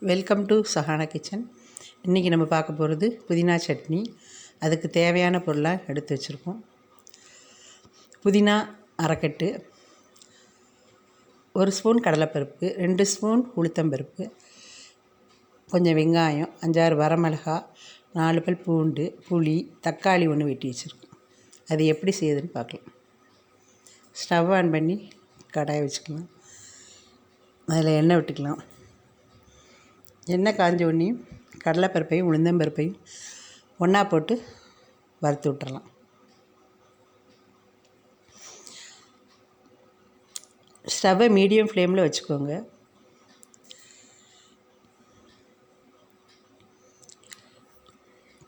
Welcome to Sahana kitchen. இன்றைக்கி நம்ம பார்க்க போகிறது புதினா சட்னி. அதுக்கு தேவையான பொருளாக எடுத்து வச்சுருக்கோம். புதினா அரைக்கட்டு, 1 ஸ்பூன் கடலைப்பருப்பு, 2 ஸ்பூன் உளுத்தம்பருப்பு, கொஞ்சம் வெங்காயம், 5-6 வரமிளகா, 4 பல் பூண்டு, புளி, தக்காளி ஒன்று வெட்டி வச்சுருக்கோம். அது எப்படி செய்யுதுன்னு பார்க்கலாம். ஸ்டவ் ஆன் பண்ணி கடாயை வச்சுக்கலாம். அதில் எண்ணெய் விட்டுக்கலாம். எண்ணெய் காஞ்ச உடனேயும் கடலைப்பருப்பையும் உளுந்தம்பருப்பையும் ஒன்றா போட்டு வறுத்து விட்டுறலாம். ஸ்டவ்வை மீடியம் ஃப்ளேமில் வச்சுக்கோங்க.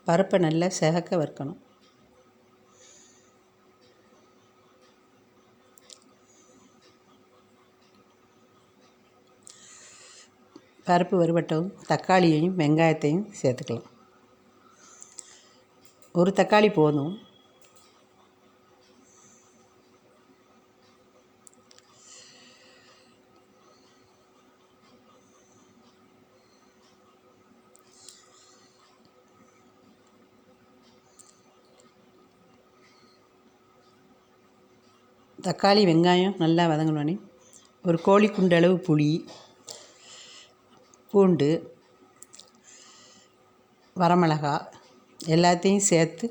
பருப்பை நல்லா செகக்க வறுக்கணும். பருப்பு வறுபட்டவும் தக்காளியையும் வெங்காயத்தையும் சேர்த்துக்கலாம். ஒரு தக்காளி போதும். தக்காளி வெங்காயம் நல்லா வதங்கினோடனே ஒரு கோழி குண்டளவு புளி, பூண்டு, வரமிளகா எல்லாத்தையும் சேர்த்து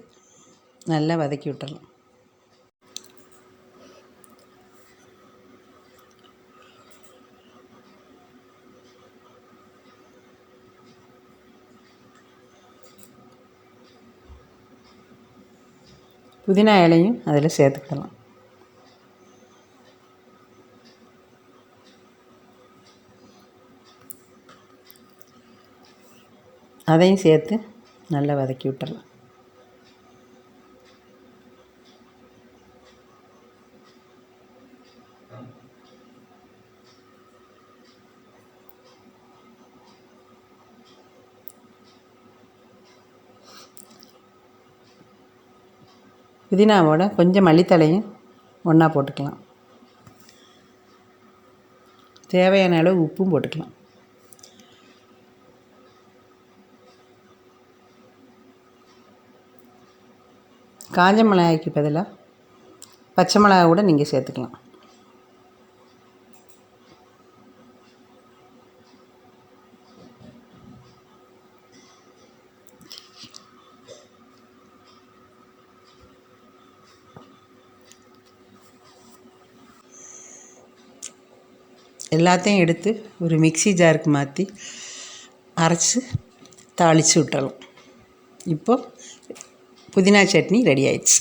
நல்லா வதக்கி விட்டுறலாம். புதினா இலையும் அதில் சேர்த்துக்கலாம். அதையும் சேர்த்து நல்லா வதக்கி விட்டுறலாம். புதினாவோட கொஞ்சம் மல்லித்தழையும் ஒன்றா போட்டுக்கலாம். தேவையான அளவு உப்பும் போட்டுக்கலாம். காஞ்ச மிளகாய்க்கு பதிலாக பச்சை மிளகாய் கூட நீங்கள் சேர்த்துக்கலாம். எல்லாத்தையும் எடுத்து ஒரு மிக்ஸி ஜாருக்கு மாற்றி அரைச்சி தாளித்து விட்டுறலாம். இப்போது புதினா சட்னி ரெடி ஆயிடுச்சு.